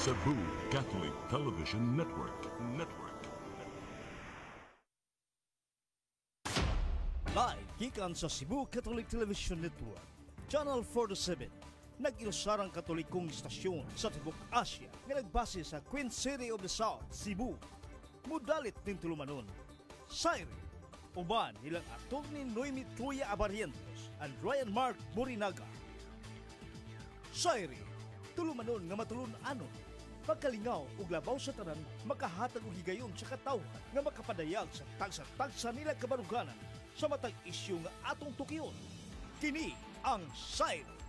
Cebu Catholic Television Network. Live gikan sa Cebu Catholic Television Network, Channel 47, nag-iusarang katolikong istasyon sa Tibok Asia nga nagbase sa Queen City of the South, Cebu. Mudalit din tulumanon, Sairi, uban nilang aktor ni Noemi Truya Abarientos and Ryan Mark Borinaga. Sairi, tulumanon nga matulun-anon, pagkalingaw ug labaw sa tanan, makahatag og higayon sa katawhan nga makapadayag sa tagsa-tagsa nila kabaruganan sa matag isyu nga atong tukiyon. Kini ang Sairi.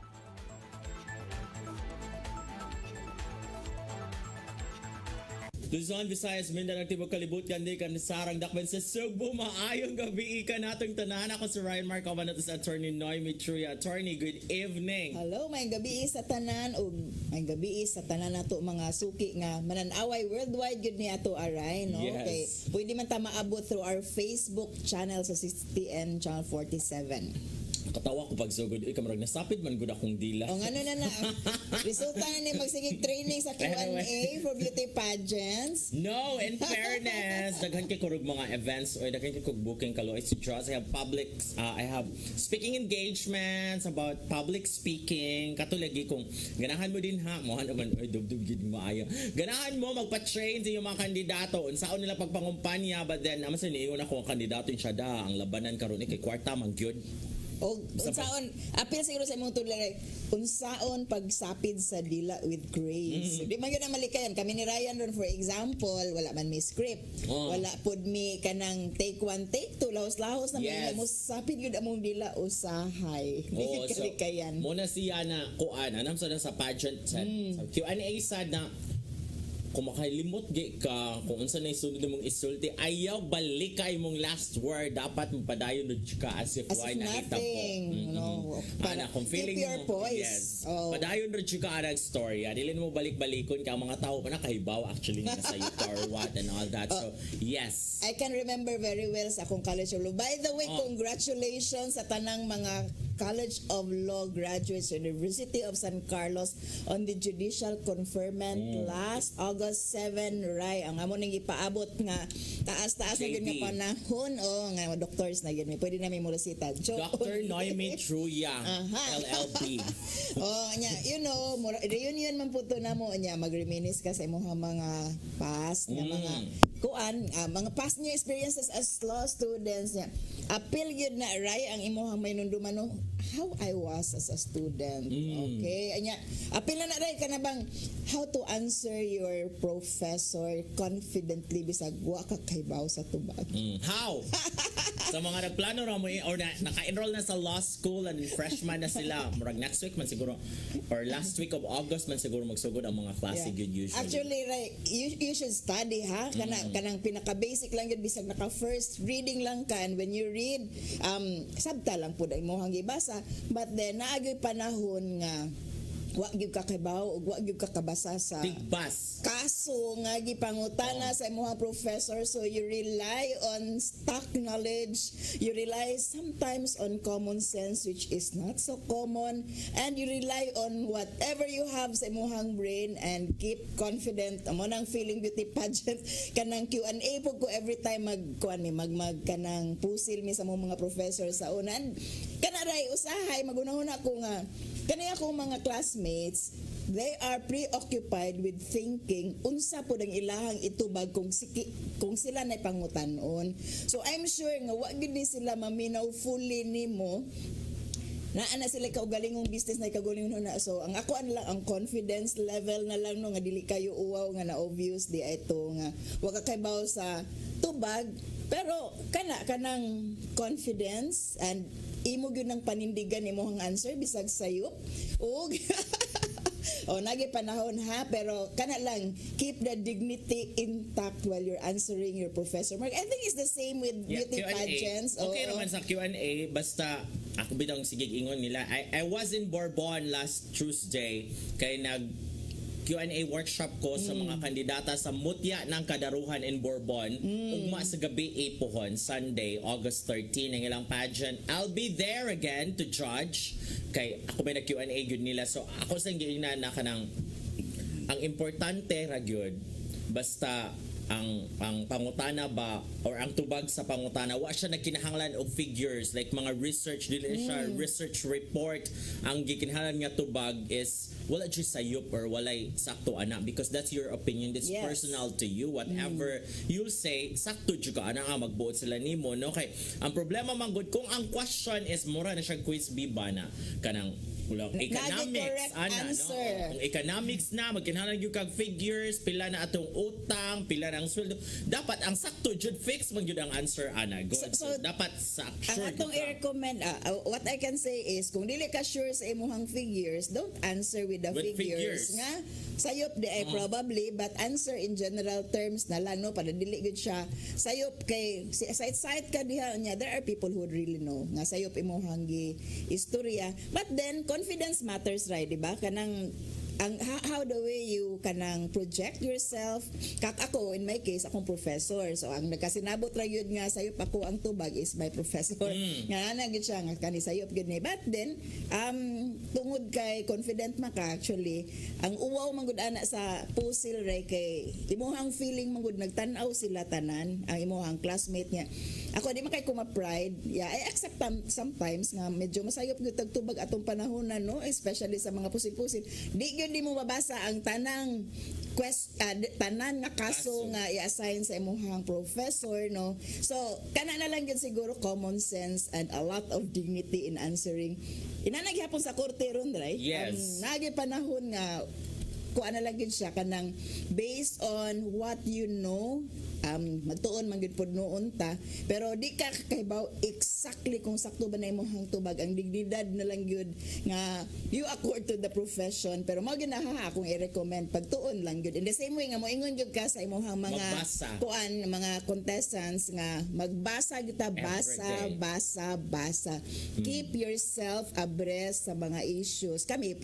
Luzon, Visayas, Mindanao, Tibok, Kalibut, Gandi, Sarang, Dakban sa Cebu. Maayong gabi ka natong tanan. Ako si Ryan Mark, kawan nato sa attorney Noemi Truya. Attorney, good evening. Hello, may gabi sa tanan o may gabi sa tanan nato mga suki nga mananaway worldwide gud ni ato aray, no? Yes. Okay. Pwede man ta maabot through our Facebook channel sa 60N Channel 47. Katawa ko pag sugod, kamarag nasapid man gud akong dila. O ano na resulta na ni magsigig training sa Q&A for beauty pageants. No, in fairness, daghan kay kurog mga events or daghan kay kog booking kaloy si Joss. I have speaking engagements about public speaking. Katulagi kung ganahan mo din ha, mohan naman oy dubdub gid maayo. Ganahan mo magpa-train sa mga kandidato unsaon nila pagpangumpanya, but then naman sa niingon ako ang kandidato siya da ang labanan karon kay kwarta man gyud. O unsaon apil siguro sa imong tulay unsaon pagsapid sa dila with grace. Di man gyud na malikayan kami ni Ryan ron, for example, wala man mi script. Wala pud mi kanang take one take two, lahos-lahos na mo sapid gyud among dila usahay. Di kalikayan. Muna siya na kuan anam sa pageant sa Q&A sad na kung makailimot ka kung unsa na isunod mong isulti, ayaw balik ka imong last word, dapat mapadayon ka as if why nakita mo. Kung feeling keep your voice. Yes. Padayon rin ka arag story. Dili mo balik-balikon ka mga tao pa nakahibaw actually nga sa you or what and all that. So, yes. I can remember very well sa akong College of Law. By the way, congratulations sa tanang mga College of Law graduates sa University of San Carlos on the judicial conferment last August 7, Ray. Ang amo nang ipaabot nga taas-taas na gyud nga panahon nga doctors na gyud mi. Pwede na mi mulasita. Dr. Noemi Truya, LLB. You know, reunion man puto namo nya mag-reminisce ka sa imong mga past nga mga kuan, mga past niyo experiences as law students nya. Apil yun na Ray ang imong mainundumano how I was as a student. Okay? Anya, apil na Ray ka na bang how to answer your professor confidently bisag wa ka kaybaw sa tubag. How? Sa mga nagplano ra mo or naka-enroll na sa law school and freshman na sila, murag next week man siguro or last week of August man siguro magsugod ang mga klase gyud usually. Actually Ray, you should study ha. Kanang pinaka-basic lang yun bisag naka-first reading lang ka, and when you read sabta lang pud ang imong gibasa, but then naagay panahon nga wa gyud ka kabaw ug wa gyud ka kabasa sa tigbas kaso nga gipangutana sa imong professor, so you rely on stock knowledge, you rely sometimes on common sense which is not so common, and you rely on whatever you have sa imong brain and keep confident. Amo nang feeling beauty pageant kanang Q&A po ko every time magkuan ni mag kanang pusil mi sa mga professor sa unan kana ray usahay magunahuna ko nga kanay akong mga classmates, they are preoccupied with thinking unsa po ang ilahang itubag kung sila na pangutanon. So I'm sure nga wa gid ni sila maminaw fully nimo naa na sila kaugalingong business na kaugalingon na. So ang ako lang ang confidence level na lang no nga dili kayo uwaw nga na obvious di ito nga wa ka kaybaw sa tubag, pero kanang confidence and imo gyud nang panindigan imong answer bisag sayop ug nagi panahon ha, pero kana lang keep the dignity intact while you're answering your professor. Mark, I think it's the same with beauty pageants. Okay naman sa Q&A, basta ako bitong sigig ingon nila. I was in Bourbon last Tuesday kay nag Q&A workshop ko sa mga kandidata sa Mutya ng Kadaruhan in Bourbon. Ugma sa gabi Apohon, Sunday, August 13, ang ilang pageant. I'll be there again to judge. Kay ako may na Q&A yun nila. So ako sa na kanang ang importante ra gyud basta ang pangutana ba or ang tubag sa pangutana wa siya nagkinahanglan og figures like mga research dili siya research report. Ang gikinahanglan nga tubag is wala jud sayop or walay sakto ana because that's your opinion, that's Yes. personal to you. Whatever you'll say sakto jud ka ana nga magbuot sila nimo no. Kay ang problema man gud kung ang question is mura na siya quiz biba na kanang economics correct ana answer. no. Kung economics na magkinahanglan gyud kag figures, pila na atong utang, pila na ang sweldo. Dapat ang sakto jud fix man gyud ang answer ana. Good. So, So, dapat sa Ang sure atong gyud ka. i-recommend, what I can say is, kung dili ka sure sa imuhang figures, don't answer with the With figures. figures. Nga, sayop di ay probably, but answer in general terms na lang, no, para dili gud siya. Sayop kay, side ka diha niya, there are people who would really know, nga sayop imuhang istorya. But then, confidence matters, right, di ba? Kanang, how the way you kanang project yourself. Kak ako, in my case, akong professor. So, ang nagkasinabot ra yun nga sayop ako ang tubag is my professor. Nga na gid siya nga kani sayop gid ni. But then, tungod kay confident maka actually, ang uwaw man gud ana sa puzzle ray kay imuhang feeling man gud nagtan-aw sila tanan, ang imuhang classmate niya. Ako di man kay kuma pride. Yeah, I accept sometimes nga medyo masayop gyud tag tubag atong panahon na no, especially sa mga pusil-pusil. Di mo mabasa ang tanang tanan nga kaso nga i-assign sa imuhang professor no. So kana na lang gyud siguro common sense and a lot of dignity in answering. Inanag hapon sa korte ron right? Yes. Nagi panahon nga kuan na lang gyud siya kanang based on what you know, magtuon man gyud pod noon ta, pero di ka kahibaw exactly kung sakto ba na imong tubag. Ang dignidad na lang gyud nga you accord to the profession, pero mao gyud na akong i-recommend pagtuon lang gyud in the same way nga moingon gyud ka sa imong mga Magbasa. kuan mga contestants nga magbasa gyud ta, Everyday. basa. Keep yourself abreast sa mga issues. Kami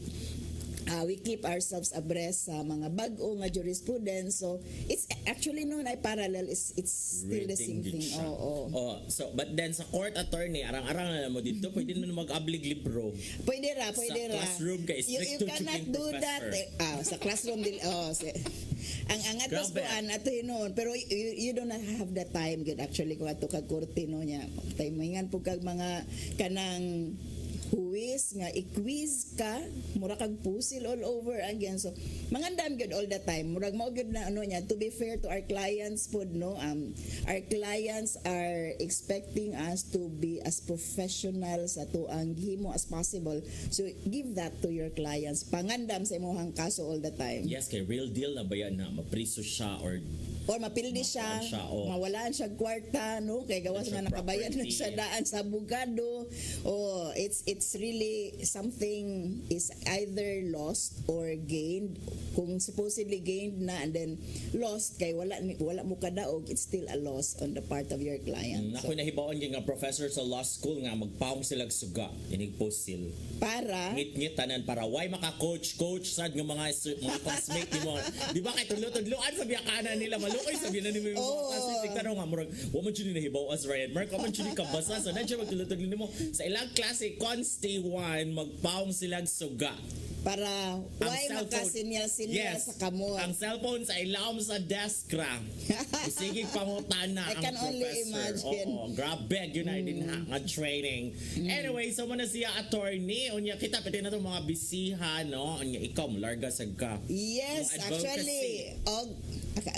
we keep ourselves abreast sa mga bag-o nga jurisprudence. So it's actually no ay parallel, it's still the same Reading thing. gyud siya. Oo. So but then sa court attorney arang-arang na mo dito pwede mo mag-ablig libro. Pwede ra. classroom ka, You strict to cannot checking do that. professor. Sa classroom ang atos Grabe. kuan ato hinon, pero you do not have the time good actually kung ato kag korte no nya. Timingan pug kag mga kanang huwis nga i-quiz ka mura kag pusil all over again. So mangandam gyud all the time murag mao gyud na ano nya, to be fair to our clients pod no, our clients are expecting us to be as professional sa tuang gihimo as possible. So give that to your clients, pangandam sa imong kaso all the time. Yes, kay real deal na ba yan na mapriso siya or Mapildi siya, Makuan siya, oh. mawalaan siya kwarta, no? Kay gawas Siya nga nakabayad na property. siya daan sa abogado. It's really something is either lost or gained. Kung supposedly gained na and then lost kay wala mo kadaog, it's still a loss on the part of your client. Ako nahibawan yung nga professor sa law school nga magpahom silag suga inig posil. Para Ngit-ngit tanan para why maka-coach sad nga mga classmate nimo. Di ba kay tudlo-tudloan sa biyakanan nila maluoy sabi na nimo yung mga classmate tanong nga murag wa man jud ni nahibaw as Ryan Mark wa man jud ni kabasa so nandiyo magtulotudlo nimo sa ilang klase consti 1 magpahom silag suga. para why makasinyal-sinyal Yes, sa kamot. ang cellphone sa ilawom sa desk ra. Sige pangutana I ang can only professor. imagine. Oo, grabe yun na din nga training. Anyway, so mo na siya attorney. Unya kita pati na itong mga bisihan, no? Unya ikaw, larga sa ka. Yes, Yung actually,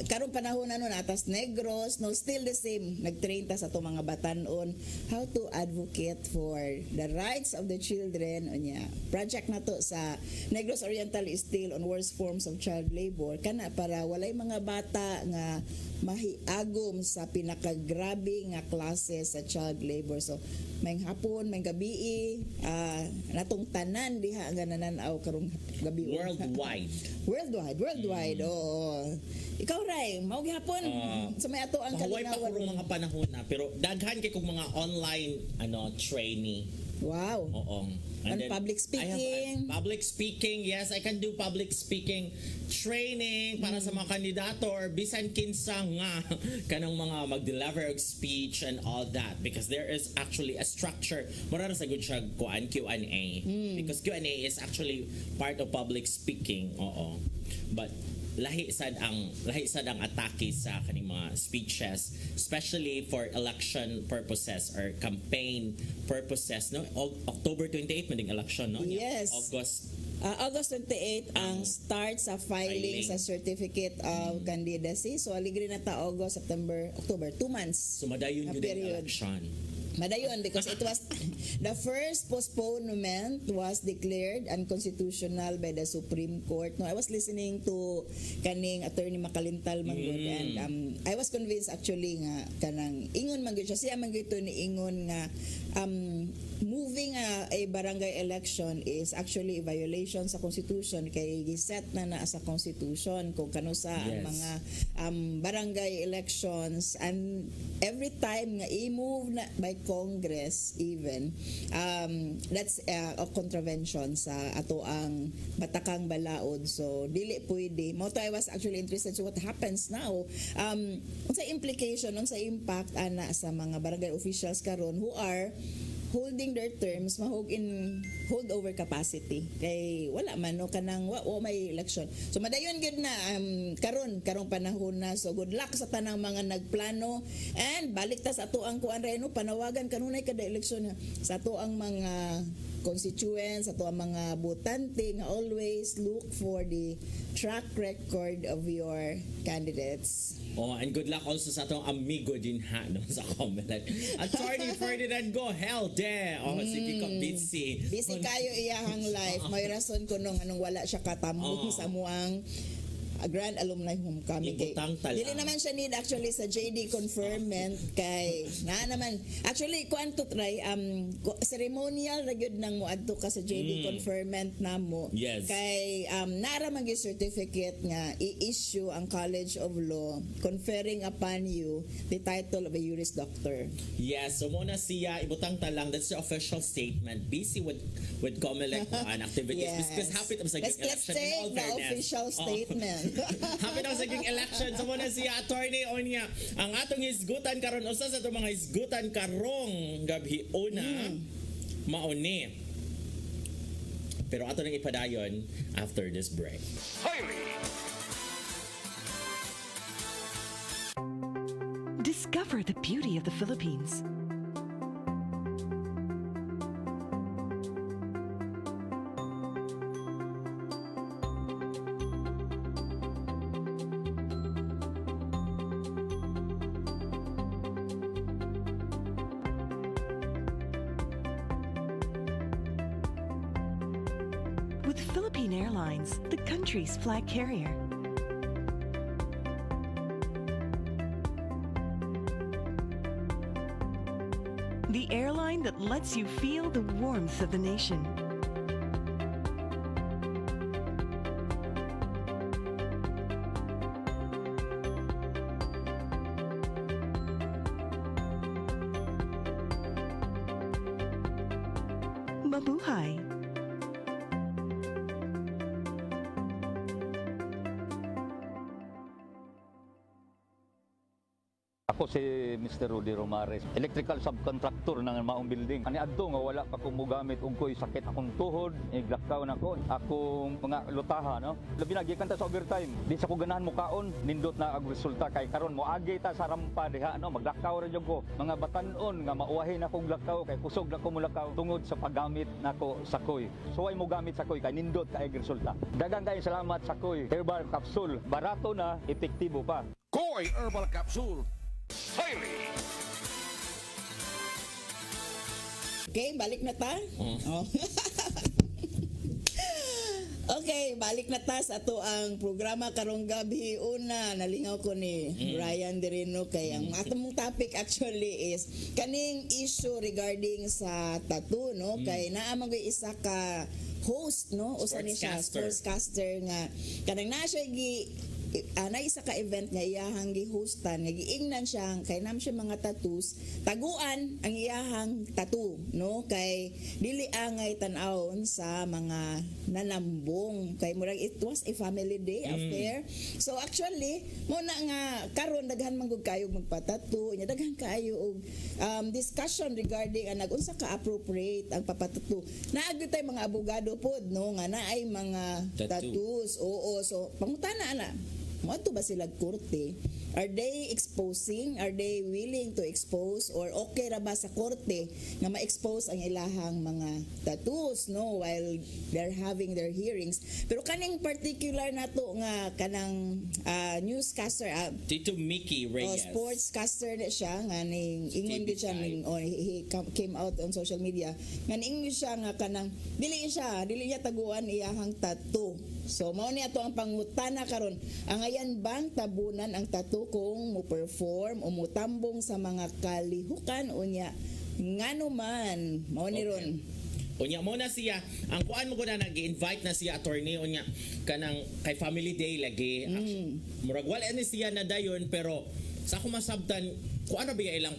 karong panahon na nun, atas Negros, no, still the same. Nagtrain ta sa to mga batanon how to advocate for the rights of the children. Unya, project na to sa Negros Oriental is still on worst forms of child labor. Kana para walay mga bata nga mahiagom sa pinakagrabe nga klase sa child labor. So, may hapon, may gabi, natong tanan diha nga nananaw karong gabi. Worldwide, oo. Ikaw, Ray, mao gihapon. So may ato ang Mahuway pa kalinawan. kurong mga panahon na pero daghan kay kung mga online trainee Wow. Oo. And then public speaking. Public speaking, yes, I can do public speaking training para sa mga kandidato or bisan kinsa nga kanang mga mag-deliver of speech and all that, because there is actually a structure. Mura sa good siya kuan Q&A. Because Q&A is actually part of public speaking. Oo. But lahi sad ang atake sa kaning mga speeches, especially for election purposes or campaign purposes, no? October 28 mading election, no? Yes. August 28 ang start sa filing sa certificate of candidacy. So aligri na ta August, September, October, 2 months. So madayon yun ang election. Madayon because it was the first postponement was declared unconstitutional by the Supreme Court. No, I was listening to kaning Attorney Makalintal manggod and I was convinced actually nga kanang ingon man gyud siya man gyud ni ingon nga moving a barangay election is actually a violation sa constitution kay giset na sa constitution kung kanusa ang mga barangay elections, and every time nga i-move na by Congress even that's a contravention sa ato ang batakang balaod, so dili pwede mo to. I was actually interested so what happens now, unsa implication, unsa impact ana sa mga barangay officials karon who are holding their terms mahog in holdover capacity kay wala man no kanang may election. So madayon gid na karong panahon na, so good luck sa tanang mga nagplano and balik ta sa ato ang kuan reno panawagan kanunay kada eleksyon sa ato ang mga constituents, ato ang mga botante nga always look for the track record of your candidates. And good luck also sa atong amigo din ha no, sa Comelec. Attorney Ferdinand, go hell there. Sige ko busy. Busy kayo iyahang life. May rason ko nung anong wala siya katambong sa muang Grand Alumni Homecoming. Dili naman siya need actually sa JD conferment kay naman actually kuan to try ceremonial ra gyud nang moadto ka sa JD conferment namo. Kay nara man gyud certificate nga i-issue ang College of Law conferring upon you the title of a Juris Doctor. Yes, so muna siya ibutang talang, that's the official statement. Busy with Comelec activities because happy sa election. Let's take the official statement. Happy na sa gig election. So muna siya Attorney Onya ang atong hisgutan karon, usa sa itong mga hisgutan karong gabi una mauni, pero ato nang ipadayon after this break. Discover the beauty of the Philippines. With Philippine Airlines, the country's flag carrier. The airline that lets you feel the warmth of the nation. Mabuhay! Ako si Mr. Rudy Romares, electrical subcontractor ng maong building. Ani adto nga wala pa ko mogamit og ko'y sakit akong tuhod, iglakaw na ko, akong mga lutaha, no. Labi na gikan ta sa overtime. Di sa ko ganahan mo kaon, nindot na ang resulta kay karon moagi ta sa rampa diha, no, maglakaw ra jud ko. Mga batan-on nga mauwahin akong lakaw kay kusog na ko mulakaw tungod sa paggamit nako sa koy. So ay mo gamit sa koy kay nindot kay resulta. Daghang kay salamat sa koy herbal capsule. Barato na, epektibo pa. Koy Herbal Capsule. Okay, balik na ta. Okay, balik na ta sa ato ang programa karong gabi. Una, nalingaw ko ni Ryan Dirino kay ang atong topic actually is kaning issue regarding sa tattoo, no? Kay naa man isa ka host, no? Usa ni siya sportscaster nga kanang na siya na isa ka event nga iyahang gihostan nga giingnan siya kay nam siya mga tattoos taguan ang iyahang tattoo no kay dili angay tan-awon sa mga nanambong kay murag it was a family day affair so actually mo na nga karon daghan man gud kayo magpatattoo nya daghan kaayo og discussion regarding ang unsa ka appropriate ang papatattoo naagyo tay mga abogado pod no nga naay mga tattoos oo so pangutana ana mo ba sila korte are they exposing are they willing to expose or okay ra ba sa korte nga ma-expose ang ilahang mga tattoos no while they're having their hearings pero kaning particular nato nga kanang newscaster Tito Mickey Reyes sportscaster na siya nga ning ingon gid siya ning he came out on social media nga ingon siya nga kanang dili niya taguan iyahang tattoo so mao ni ato ang pangutana karon ang ayan bang tabunan ang tattoo kung mo perform o mo tambong sa mga kalihukan unya ngano man mao ni ron unya mo na siya ang kuan mo ko na nag-invite na siya attorney unya kanang kay family day lagi murag wala ni siya na dayon pero sa ako masabtan kuan ba ilang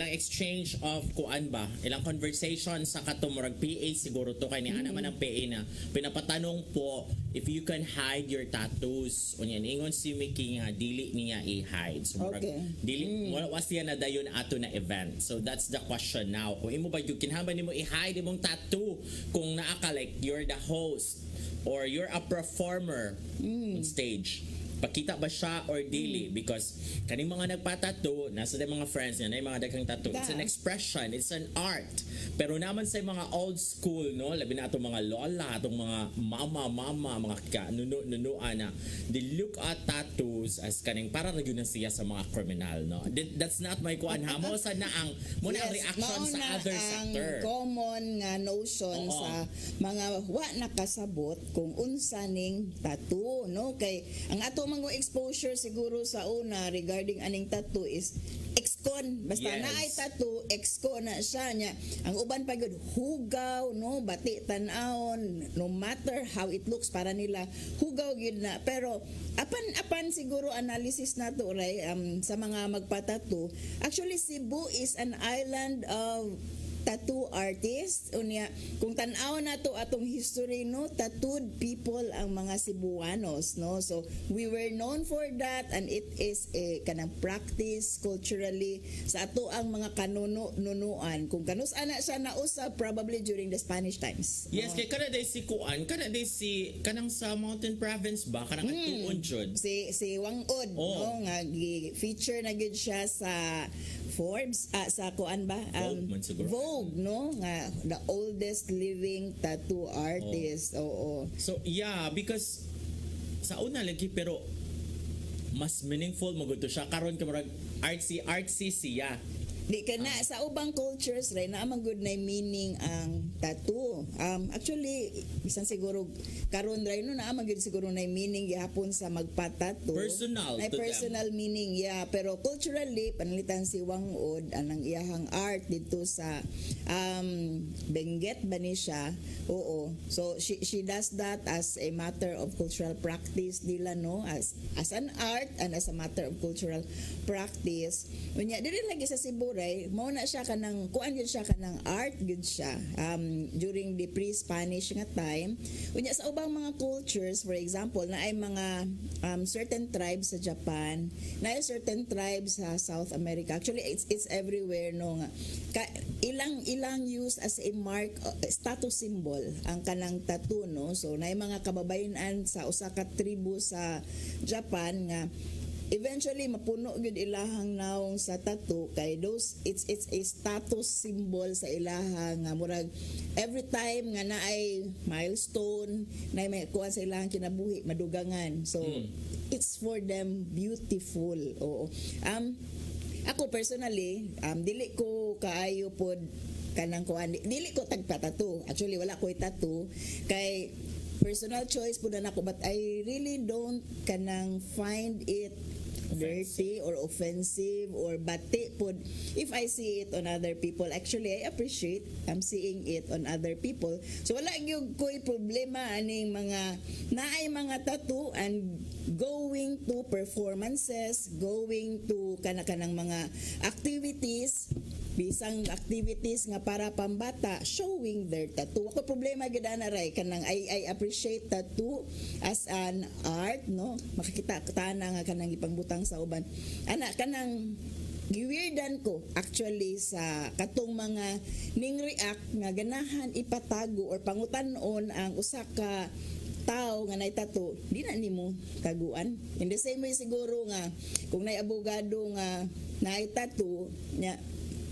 exchange of kuan ba ilang conversation sa katumurag PA siguro to kay ni ana man ang PA na pinapatanong po if you can hide your tattoos unya ingon si Mickey nga dili niya i-hide so murag dili wala siya na dayon ato na event so that's the question now kung imo ba yung kinahanglan nimo i-hide imong tattoo kung naa ka like you're the host or you're a performer on stage pakita ba siya or dili because kaning mga nagpatattoo nasa day mga friends niya na mga daghang tattoo it's an expression it's an art pero naman sa mga old school no labi na atong mga lola atong mga mama mga nuno ana they look at tattoos as kaning para ra gyud na siya sa mga criminal no that's not my kuan ha mo sa na ang mo na ang reaction sa other sector common nga notion sa mga wa nakasabot kung unsa ning tattoo no kay ang ato mga exposure siguro sa una regarding aning tattoo is ex-con basta naay tattoo ex-con na siya nya ang uban pa gyud hugaw no bati tan-awon no matter how it looks para nila hugaw gyud na pero apan siguro analysis nato ray sa mga magpatattoo actually Cebu is an island of tattoo artist unya kung tan-aw nato atong history no tattooed people ang mga Cebuanos no so we were known for that and it is a kanang practice culturally sa ato ang mga kanunuan kung kanus ana siya nausab probably during the Spanish times yes kay kana day si kuan kana day si kanang sa Mountain Province ba kanang atuon jud si Wangod no nga feature na gid siya sa Forbes sa kuan ba Vogue no nga the oldest living tattoo artist so yeah because sa una lagi pero mas meaningful mo gud siya karon ka murag artsy siya di ka na sa ubang cultures ray na good na meaning ang tattoo actually bisan siguro karon ray no na good siguro na meaning gihapon sa magpatattoo personal na personal them. Meaning pero culturally panalitan si Wangod anang iyahang art dito sa Benguet ba ni siya so she does that as a matter of cultural practice nila no as an art and as a matter of cultural practice unya dili lagi sa Cebu mao na siya kanang kuan gyud siya kanang art gyud siya during the pre-Spanish nga time unya sa ubang mga cultures for example na ay mga certain tribes sa Japan na ay certain tribes sa South America actually it's everywhere no nga ilang use as a mark status symbol ang kanang tattoo no so na ay mga kababayan sa usa ka tribu sa Japan nga eventually mapuno gyud ilahang naong sa tattoo kay those it's a status symbol sa ilahang nga murag every time nga naay milestone na may kuan sa ilahang kinabuhi madugangan so it's for them beautiful ako personally dili ko kaayo pod kanang kuan dili ko tagpa-tattoo actually wala ko tattoo kay personal choice po na nako but I really don't kanang find it dirty or offensive or bati po if I see it on other people actually I appreciate seeing it on other people so wala gyud ko'y problema aning mga naay mga tattoo and going to performances, going to kanang mga activities, bisang activities nga para pambata, showing their tattoo. Ako problema gid ana ray kanang I appreciate tattoo as an art, no? Makikita tana nga kanang ipangbutang sa uban. Ana kanang giweirdan ko actually sa katong mga ning react nga ganahan ipatago or pangutan-on ang usa ka tao nga nay tattoo, di na nimo taguan. In the same way siguro nga kung nay abogado nga nay tattoo nya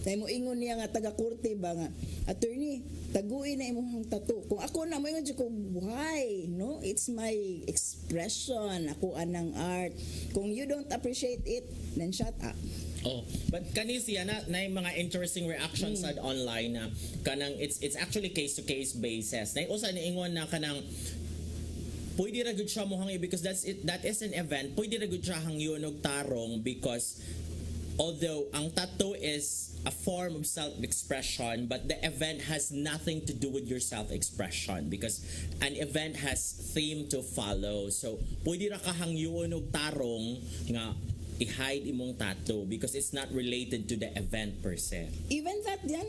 tay mo ingon niya nga taga-korte ba nga attorney taguin na imong tattoo. Kung ako na mo ingon ko why, no, it's my expression, ako anang art. Kung you don't appreciate it, then shut up. Oh, but kani siya na yung mga interesting reactions sa online na kanang it's actually case to case basis. Na usa ni ingon na kanang pwede ra gud siya mo hangi because that is an event. Pwede ra gud siya hangyon og tarong because although ang tattoo is a form of self-expression, but the event has nothing to do with your self-expression because an event has theme to follow. So pwede ra ka hangyon og tarong nga i-hide imong tattoo because it's not related to the event per se. Even that yan,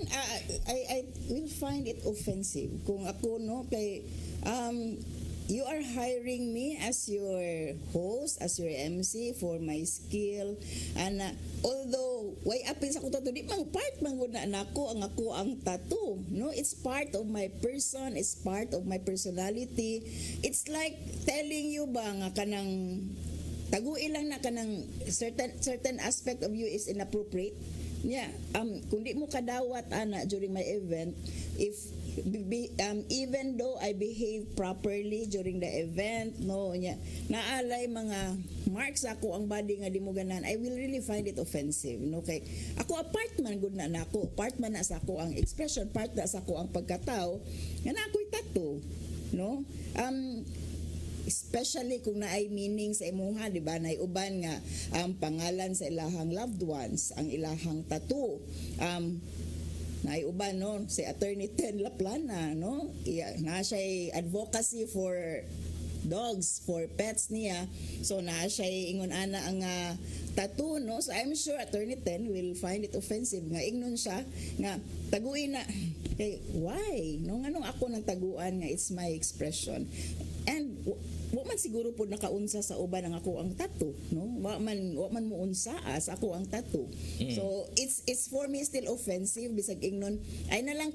I will find it offensive. Kung ako, no, kay, you are hiring me as your host, as your MC for my skill. And although, way apin sa ko tattoo, di mang part man gud na ako ang tattoo. No, it's part of my person, it's part of my personality. It's like telling you ba nga kanang taguin lang na kanang certain aspect of you is inappropriate. Yeah, kung di mo kadawat ana during my event, if even though I behave properly during the event, no, nya naalay mga marks ako ang body nga di mo ganan, I will really find it offensive. No, kay ako apart man gud na nako, part man na sa ako ang expression, part na sa ako ang pagkatao, nga na ako'y tattoo, no? Especially kung naay meaning sa imuha, di ba? Naay uban nga ang pangalan sa ilahang loved ones, ang ilahang tattoo. Naay uban, no, si Attorney Ten Laplana, no? Na siya advocacy for dogs, for pets niya. So na siya ingon ana ang tattoo, no? So I'm sure Attorney Ten will find it offensive nga ingnon siya nga taguin na kay why? No, nganong ako nang taguan nga it's my expression. And wa man siguro po nakaunsa sa uban ang ako ang tattoo, no? Wa man mo unsa as ako ang tattoo. So it's for me still offensive bisag ingnon ay na lang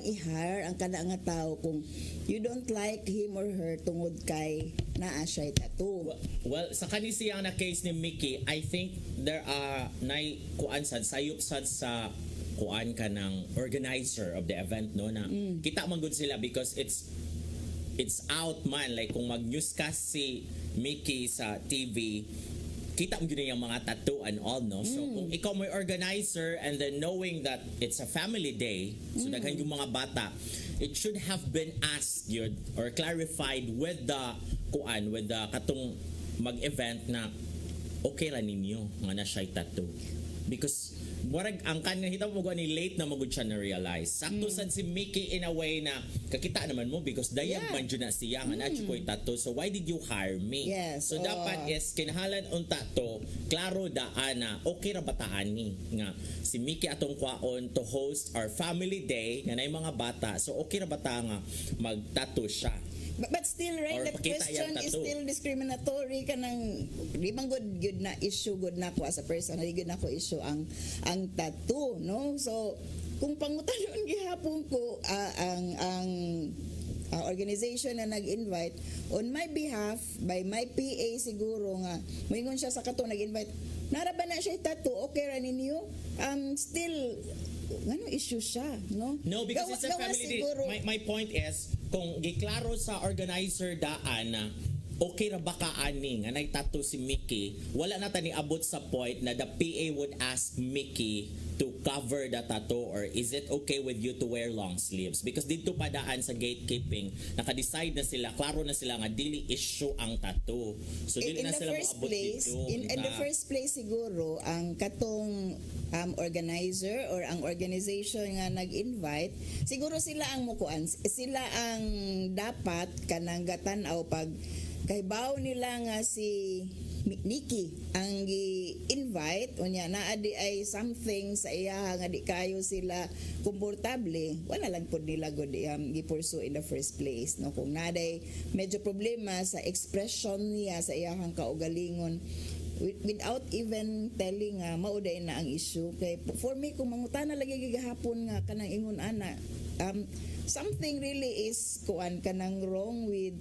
i-hire ang kana nga tao kung you don't like him or her tungod kay naa siya tattoo. Well, sa kanisi ang na case ni Mickey, I think there are nay kuan sad sayop sad sa kuan ka ng organizer of the event, no, na kita man gud sila because it's out man, like kung mag-newscast si Mickey sa TV, kita mo yun yung mga tattoo and all, no? So kung ikaw may organizer and then knowing that it's a family day, so daghan yung mga bata, it should have been asked yun or clarified with the katong mag-event na okay ra ninyo nga na siya tattoo. Because murag ang kanita mo ni late na magud siya na realize. Sakto sad si Mickey in a way na kakita naman mo because dayag man jud na siya nga na koy tattoo. So why did you hire me? Yes, so dapat is kinahanglan unta to klaro daan na okay ra bataan ni nga si Mickey atong kwaon to host our family day nga nay mga bata. So okay ra bata nga mag-tattoo siya. But still, right, the question is still discriminatory kanang di bang good na issue good na ko as a person, good na ko issue ang tattoo, no? So kung pangutanon gihapon ko ang organization na nag-invite on my behalf by my PA siguro nga moingon siya sa katong nag-invite nara ba na siya tattoo, okay ra ninyo? Still ano issue siya, no? No, because it's a family day. My point is kung giklaro sa organizer daan na okay ra ba ka ani nga nagtattoo si Mickey, wala na tani abot sa point na the PA would ask Mickey to cover the tattoo or is it okay with you to wear long sleeves? Because dito pa daan sa gatekeeping, naka-decide na sila, klaro na sila nga dili issue ang tattoo. So dili na sila maabot dito. In the first place siguro ang katong organizer or ang organization nga nag-invite, siguro sila ang mukuan, sila ang dapat kanang gatan-aw pag kay baw nila nga si Nikki ang gi-invite unya naa di ay something sa iya nga di kayo sila komportable, wala lang pud nila gud gi-pursue in the first place, no? Kung naday medyo problema sa expression niya sa iyang kaugalingon without even telling nga mauday na ang issue kay for me kung mangutana lagi gigahapon nga kanang ingon ana something really is kuan kanang wrong with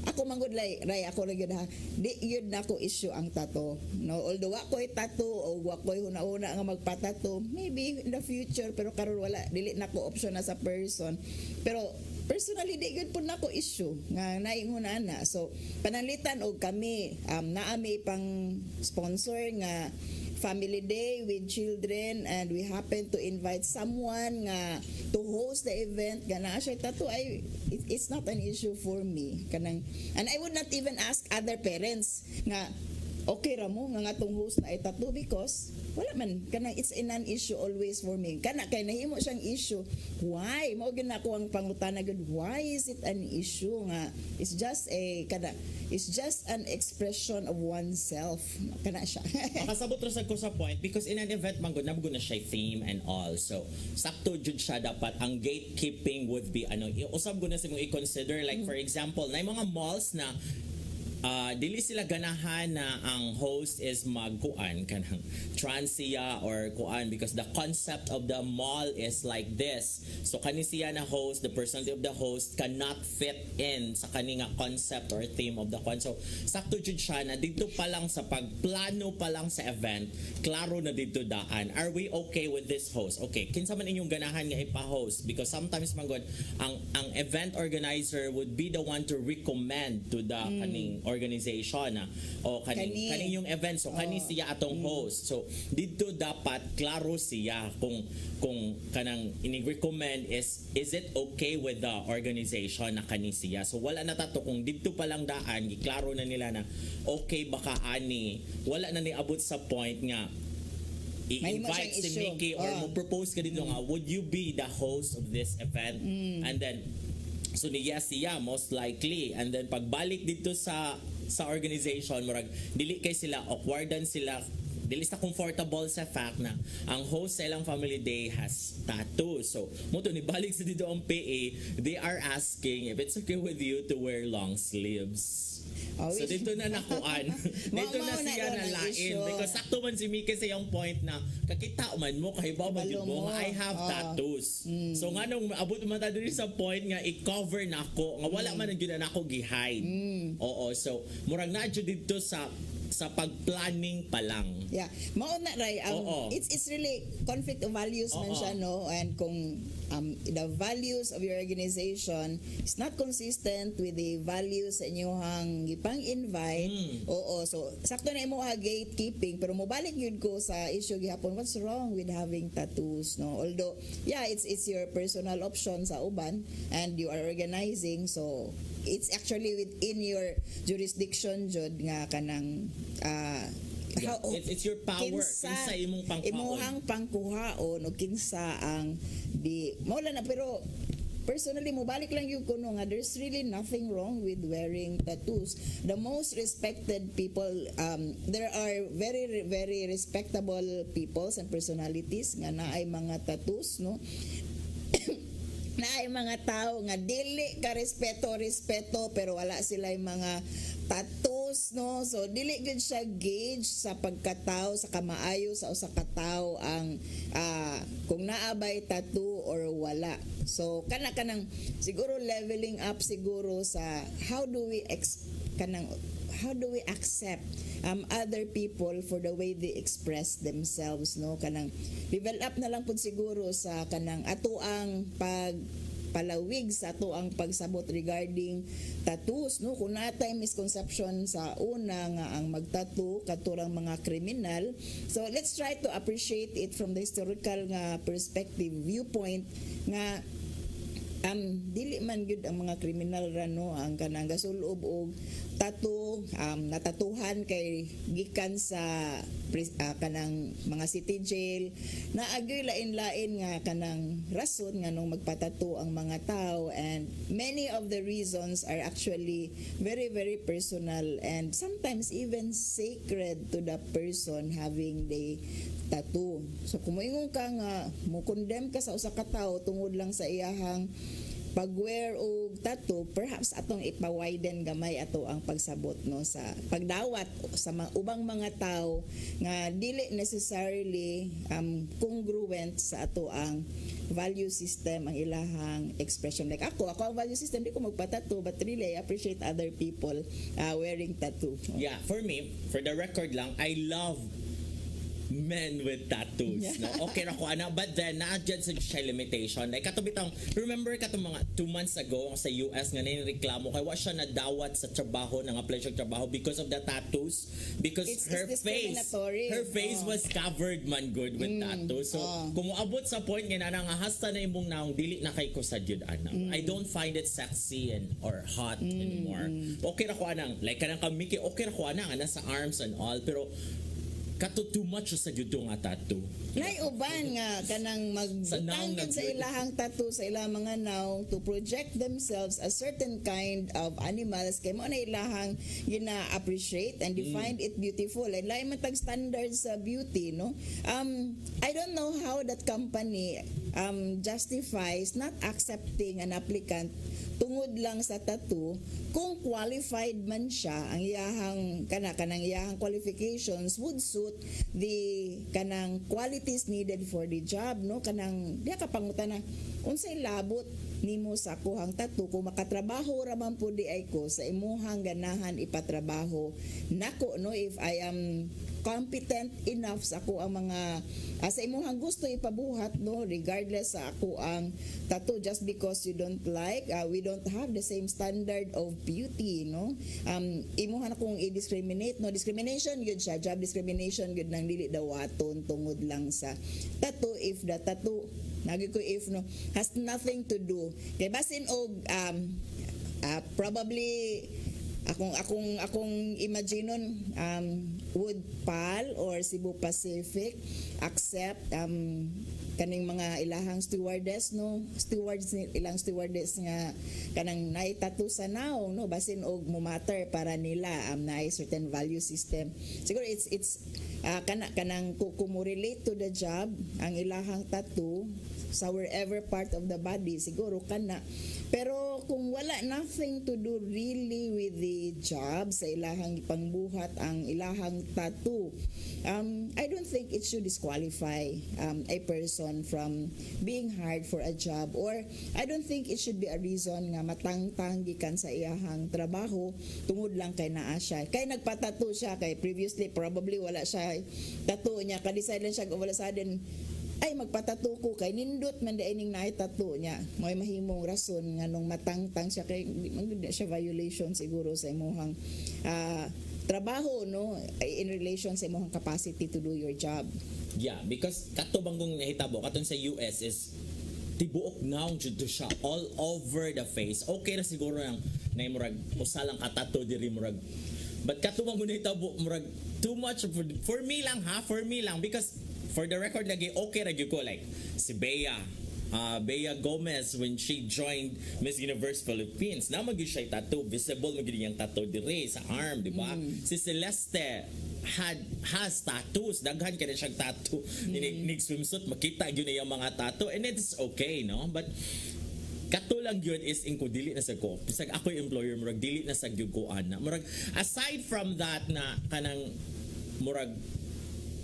ako manggod ray ako ra gyud ha di gyud nako issue ang tattoo, no? Although ako ay tattoo o ako ay huna-huna nga magpatato maybe in the future pero karon wala dili nako option na sa person pero personally di gyud pud nako issue nga naingon ana so panalitan og kami naami pang sponsor nga family day with children and we happen to invite someone nga to host the event gana siya tattoo ay it's not an issue for me kanang and I would not even ask other parents nga okay ra mo nga atong host na ay tattoo because wala man kanang it's a non-issue always for me kana kay nahimo siyang issue why mao gyud nako ang pangutana gud why is it an issue nga it's just an expression of oneself kana siya makasabot ra sad ko sa point because in an event man gud na siya theme and all so sakto jud siya dapat ang gatekeeping would be usab gud na sa mong i-consider like for example na mga malls na dili sila ganahan na ang host is magkuan kanang transia or kuan because the concept of the mall is like this so kani siya na host the personality of the host cannot fit in sa kani nga concept or theme of the kuan so sakto jud siya na dito pa lang sa pagplano pa lang sa event klaro na dito daan are we okay with this host okay kinsa man inyong ganahan nga ipa-host because sometimes man god ang event organizer would be the one to recommend to the kaning organization o kaning yung event so kani siya atong host so dito dapat klaro siya kung kanang ini-recommend is it okay with the organization na kani siya so wala na tato kung dito pa lang daan giklaro na nila na okay baka ani wala na niabot sa point nga i-invite si Mickey or mo propose ka dito nga would you be the host of this event and then so ni yes siya most likely and then pagbalik dito sa organization murag dili kay sila awkwardan sila dili sa comfortable sa fact na ang host sa ilang family day has tattoo so mo to ni balik sa dito ang PA they are asking if it's okay with you to wear long sleeves. So dito na nakuan dito na siya na lain because sakto man si Mika sa yung point na kakita man mo kay ba mo I have tattoos so nga nung abot man ta diri sa point nga i-cover na ako nga wala man gyud na ako gi-hide oo so murag na jud dito sa pag-planning pa lang. Yeah. Mao na ray it's really conflict of values man siya no and kung the values of your organization is not consistent with the values sa inyong gipang-invite. So sakto na imo gatekeeping pero mobalik yun ko sa issue gihapon what's wrong with having tattoos no although yeah it's your personal option sa uban and you are organizing so it's actually within your jurisdiction jud nga kanang it's your power kinsa imong imuhang pangkuhaon o kinsa ang di mawala na pero personally mobalik lang yung kuno nga there's really nothing wrong with wearing tattoos the most respected people there are very very respectable peoples and personalities nga naay mga tattoos no na ay mga tao nga dili ka respeto pero wala sila yung mga tattoos no so dili gud siya gauge sa pagkatao sa kamaayo sa usa ka tawo ang kung naabay tattoo or wala so kanang siguro leveling up siguro sa how do we accept other people for the way they express themselves no kanang level up na lang pud siguro sa kanang atoang palawig sa atoang pagsabot regarding tattoos no kung natay misconception sa una nga ang magtattoo katurang mga kriminal so let's try to appreciate it from the historical nga perspective viewpoint nga dili man gyud ang mga kriminal ra no ang kanang gasulob og tattoo natatuhan kay gikan sa kanang mga city jail na agyoy lain-lain nga kanang rason nga nung magpatato ang mga tao, and many of the reasons are actually very very personal and sometimes even sacred to the person having the tattoo. So kung moingon ka nga mo condemn ka sa usa ka tawo tungod lang sa iyahang pag-wear o tattoo, perhaps atong ipa-widen gamay ato ang pagsabot no sa pagdawat sa ubang mga tao nga dili necessarily congruent sa ato ang value system, ang ilahang expression. Like ako ang value system di ko magpa-tattoo, but really I appreciate other people wearing tattoo. Yeah, for me, for the record lang, I love men with tattoos. No? Okay ra ko ana, but then na-adjust sa siya limitation. Like kato bitang, remember kato mga 2 months ago sa US nga nireklamo kay wa siya nadawat sa trabaho nang apply siya trabaho because of the tattoos, because It's her face was covered man good with tattoos. So kung moabot sa point nga na nga hasta na imong naong dili na kay ko sa jud ana. I don't find it sexy and or hot anymore. Okay ra ko anang like kanang kamiki, okay ra ko anang nasa arms and all, pero kato too much sa jud nga tattoo. Nay uban nga kanang magtangkad sa ilahang tattoo sa ilang mga naong to project themselves a certain kind of animals kay mo na ilahang gina-appreciate and you find it beautiful and lain man tag standards sa beauty no. I don't know how that company justifies not accepting an applicant tungod lang sa tattoo kung qualified man siya, ang iyahang kanang iyahang qualifications would suit the kanang qualities needed for the job no. Kanang diya ka pangutana unsay labot nimo sa kuhang tattoo kung makatrabaho ra man pud di ay ko sa imuhang ganahan ipatrabaho nako no, if I am competent enough sa ako ang mga sa imuhang gusto ipabuhat no, regardless sa ako ang tattoo, just because you don't like we don't have the same standard of beauty no. Imuhan akong i-discriminate no, discrimination yun siya, job discrimination yun nang dili daw aton tungod lang sa tattoo. If the tattoo nagi ko if no has nothing to do kay basin og probably akong imaginon would PAL or Cebu Pacific accept kaning mga ilahang stewardess no, ilang stewardess nga kanang naitato sa naong no, basin og mo matter para nila na certain value system. Siguro it's kanang kung relate to the job ang ilahang tattoo sa wherever part of the body siguro kana, pero kung wala nothing to do really with the job sa ilahang pangbuhat ang ilahang tattoo, I don't think it should disqualify a person from being hired for a job, or I don't think it should be a reason nga matangtang gikan sa iyahang trabaho tungod lang kay naa siya kay nagpatattoo siya kay previously probably wala siya tattoo niya ka-decide lang siya wala sa din ay magpatato ko kay nindot man dai ning naitato niya mo'y mahimong rason nga nung matangtang siya kay magud siya violation siguro sa imong trabaho no, in relation sa imong capacity to do your job. Yeah, because kato banggong nahitabo katon sa US is tibuok naong jud siya all over the face. Okay ra siguro ang nay murag usalang katato diri murag, but kato banggong nahitabo murag too much for me lang because for the record lagi okay ra gyud ko like si Bea Gomez when she joined Miss Universe Philippines na magyud siya tattoo, visible magyud yang tattoo dire sa arm, di ba? Si Celeste has tattoos, daghan kay siyang tattoo nig swimsuit makita gyud na yung mga tattoo and it's okay no, but kato lang yun is ko dili na sa ko bisag ako yung employer murag dili na sa gyud ko ana murag aside from that na kanang murag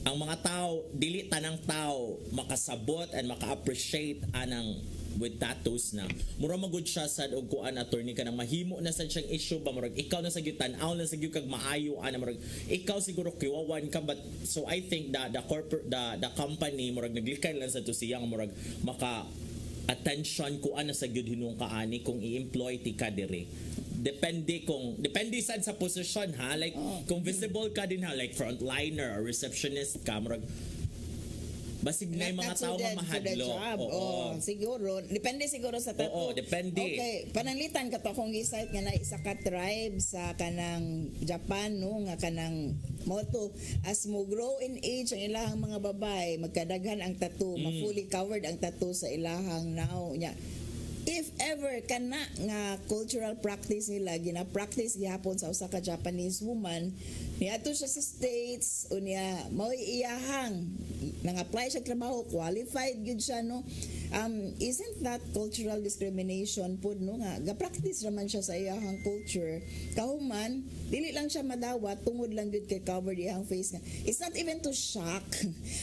ang mga tao, dili tanang tao makasabot and maka-appreciate anang with tattoos na. Mura magud siya sad og kuan attorney kanang mahimo na sad siyang issue ba murag ikaw na sa gyud tan-aw na sa gyud kag maayo ana murag ikaw siguro kiwawan ka, but so I think that the company murag naglikan lang sa to siyang murag maka attention kuan na sa gyud hinung kaani kung i-employ ti ka dire. Depende sad sa posisyon ha, like kung visible ka din ha like frontliner or receptionist ka murag Basig na yung mga Not tao nga suited for the mahadlo. job. Oo. Siguro. Depende siguro sa tattoo. Oo, depende. Okay, pananglitan ka to akong gisite nga na isa ka tribe sa kanang Japan, no, nga kanang moto as mo grow in age ang ilahang mga babae, magkadaghan ang tattoo, ma-fully covered ang tattoo sa ilahang now nya. If ever kana nga cultural practice nila gina-practice gihapon sa usa ka Japanese woman, niadto siya sa States unya mao iyahang nang-apply siya trabaho, qualified gyud siya, no. Isn't that cultural discrimination pud, no, nga ga-practice raman siya sa iyahang culture, kahuman dili lang siya madawat tungod lang gyud kay covered iyahang face nga. It's not even to shock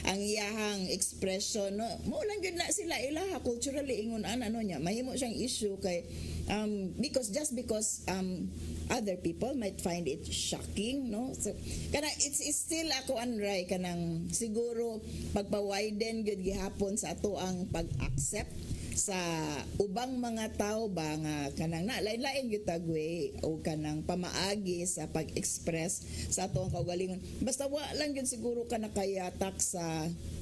ang iyahang expression, no. Mo lang gyud na sila ilaha culturally ingon ano nya mahimo siyang issue kay because other people might find it shocking, no. So kana it's still ako anray kanang siguro pagpa-widen gyud gihapon sa ato ang pag-accept sa ubang mga tao ba nga kanang lain-lain gyud tagway o kanang pamaagi sa pag-express sa ato ang kaugalingon. Basta wa lang gyud siguro ka nakayatak sa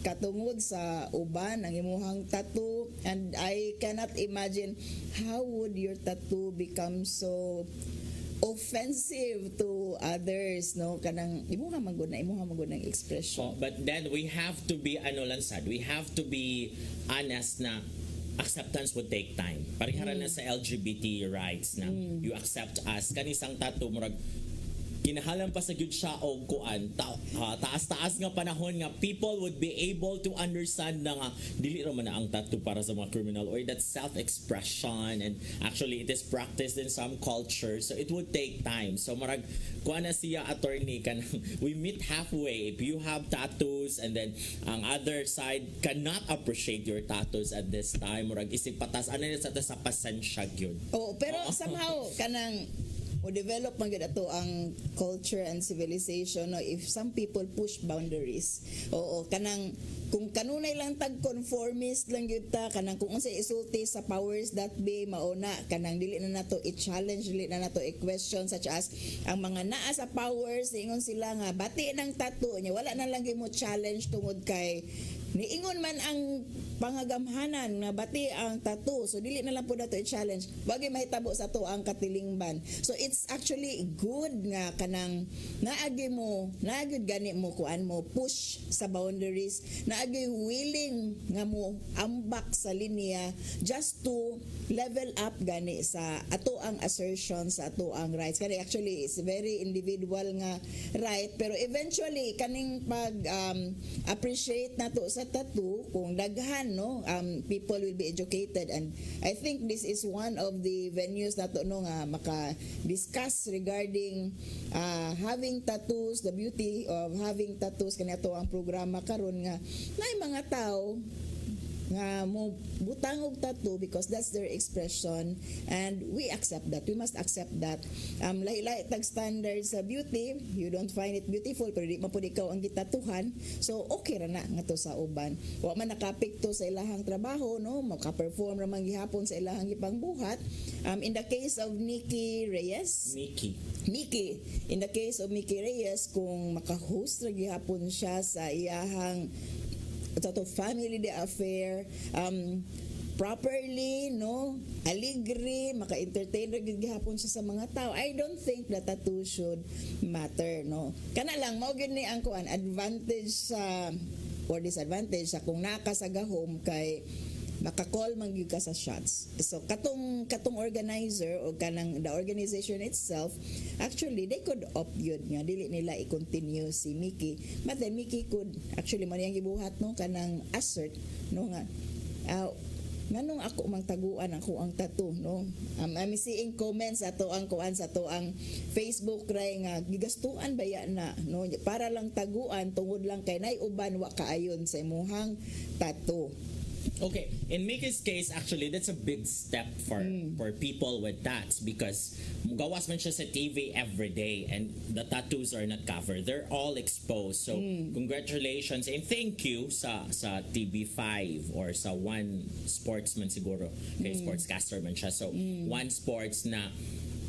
katungod sa uban ang imuhang tattoo, and I cannot imagine how would your tattoo become so offensive to others, no, kanang imuha magud ng expression. But then we have to be we have to be honest na acceptance would take time. Parihara na sa LGBT rights na you accept us kanisang tattoo murag kinahalan pa sa gyud siya og kuan taas-taas nga panahon nga people would be able to understand na nga dili ra man na ang tattoo para sa mga criminal, or that self-expression, and actually it is practiced in some cultures, so it would take time. So marag kuan na siya attorney kan we meet halfway. If you have tattoos and then ang other side cannot appreciate your tattoos at this time, murag isig patas ano sa pasensya gyud. Pero somehow kanang o develop man gid ato ang culture and civilization, no, if some people push boundaries. Kanang kung kanunay lang tag conformist lang gyud ta, kanang kung unsay isulti sa powers that be mauna kanang dili na nato i-challenge, dili na nato i-question, such as ang mga naa sa powers ingon sila nga bati ng tattoo nya wala na lang gyud mo challenge tungod kay niingon man ang pangagamhanan nga bati ang tattoo, so dili na lang po nato i-challenge, wagi mahitabo sa to ang katilingban. So it's actually good nga kanang naagi gani mo kuan mo push sa boundaries, naagi willing nga mo ambak sa linya just to level up gani sa ato ang assertion sa ato ang rights. Kaya actually it's very individual nga right, pero eventually kaning pag appreciate nato sa tattoo kung daghan, no, people will be educated, and I think this is one of the venues nato, no, nga maka-discuss regarding having tattoos, the beauty of having tattoos. Kanato ang programa karon nga nay mga tao nga mo butang og tattoo because that's their expression, and we accept that. We must accept that. Lahi-lahi tag standards sa beauty, you don't find it beautiful pero di man pud ikaw ang gitatuhan, so okay ra na nga to sa uban. Wa man nakapikto sa ilahang trabaho, no, maka-perform ra man gihapon sa ilahang ipangbuhat. In the case of Nikki, in the case of Nikki Reyes, kung maka-host ra gihapon siya sa iyahang family day affair properly, no, aligre, maka-entertain ra gid gihapon siya sa mga tao, I don't think that tattoo should matter, no. Kana lang mao gyud ni ang kuan advantage sa or disadvantage sa kung naka sa gahom kay maka-call man gyud ka sa shots. So katong organizer o kanang the organization itself, actually they could opt yun nga dili nila i-continue si Mickey, but then Mickey could actually man yang gibuhat, no, kanang assert, no, nga nganong ako mang taguan ako ang tattoo, no. I'm seeing comments ato ang kuan sa to ang Facebook ray nga gigastuan baya na, no, para lang taguan tungod lang kay nay uban wa kaayon sa imuhang tattoo. Okay, in Mickey's case, actually, that's a big step for people with tats, because gawas man siya sa TV every day and the tattoos are not covered. They're all exposed. So, congratulations and thank you sa TV5 or sa One Sportsman siguro. Okay, sportscaster man siya. So, One Sports na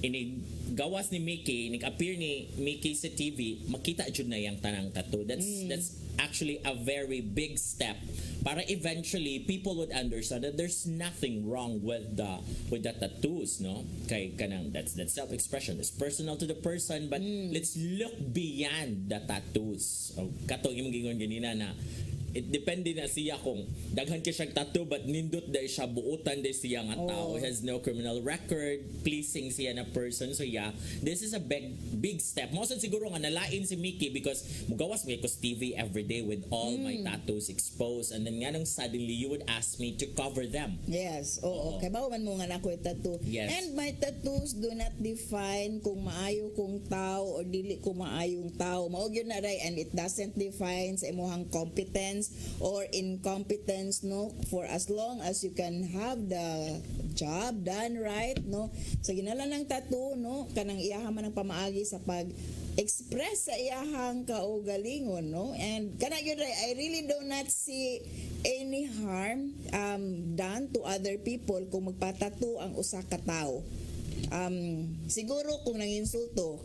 inig gawas ni Mickey, appear ni Mickey sa TV, makita jud na yang tanang tattoo. That's actually a very big step para eventually people would understand that there's nothing wrong with the tattoos, no? Kay kanang that's self-expression. It's personal to the person, but let's look beyond the tattoos. O katong imong gingon ganina na it depende na siya kung daghan ka siyang tattoo but nindot dahil siya buutan dahil siya nga tao, has no criminal record, pleasing siya na person. So yeah, this is a big step. Most siguro nga nalain si Mickey because mugawas mo ko TV every day with all my tattoos exposed, and then nga nung suddenly you would ask me to cover them. Yes, oo. Kaya bawa man mo nga na ako tattoo. Yes. And my tattoos do not define kung maayo kong tao or dili ko maayong tao. Maog yun na ray, and it doesn't define sa imuhang competence or incompetence, no, for as long as you can have the job done right, no. So ginala ng tattoo, no, kanang iyahan man ang pamaagi sa pag express sa iyahang kaugalingon, no. And kana yun ray, I really do not see any harm done to other people kung magpatattoo ang usa ka tao. Siguro kung nanginsulto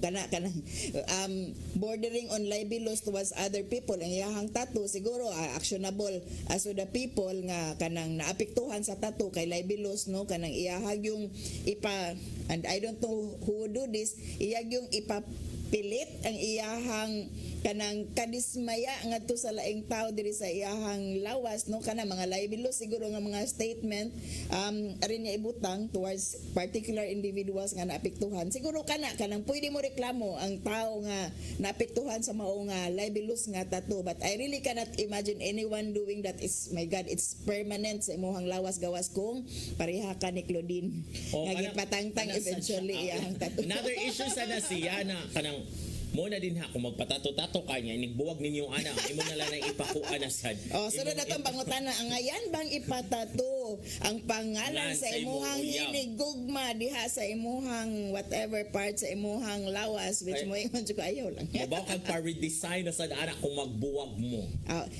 bordering on libelous towards other people ang iyahang tattoo, siguro actionable as to the people nga kanang naapektuhan sa tattoo kay libelous, no, kanang iyahag yung and I don't know who would do this, iyag yung ipapilit ang iyahang kanang kadismaya ngadto sa laing tao diri sa iyahang lawas, no, kana mga libelous siguro nga mga statement arin niya ibutang towards particular individuals nga naapektuhan. Siguro kanang pwede mo reklamo ang tao nga naapektuhan sa mao nga libelous nga tattoo, but I really cannot imagine anyone doing that. Is my God, it's permanent sa imong lawas gawas kung pareha ka ni Claudine nga gipatangtang eventually iyahang tattoo. Another issue sana siya na kanang mo na din ha kung magpatato-tato ka niya, inigbuwag ninyong anak, imo na lang na ipakuha na sad. Sunod na itong pangutana, ang ngayan bang ipatato ang pangalan sa imuhang hinigugma diha sa imuhang whatever part sa imuhang lawas, which mo ingon ko ayaw lang. Mabaw kang pa-redesign na sad anak kung magbuwag mo.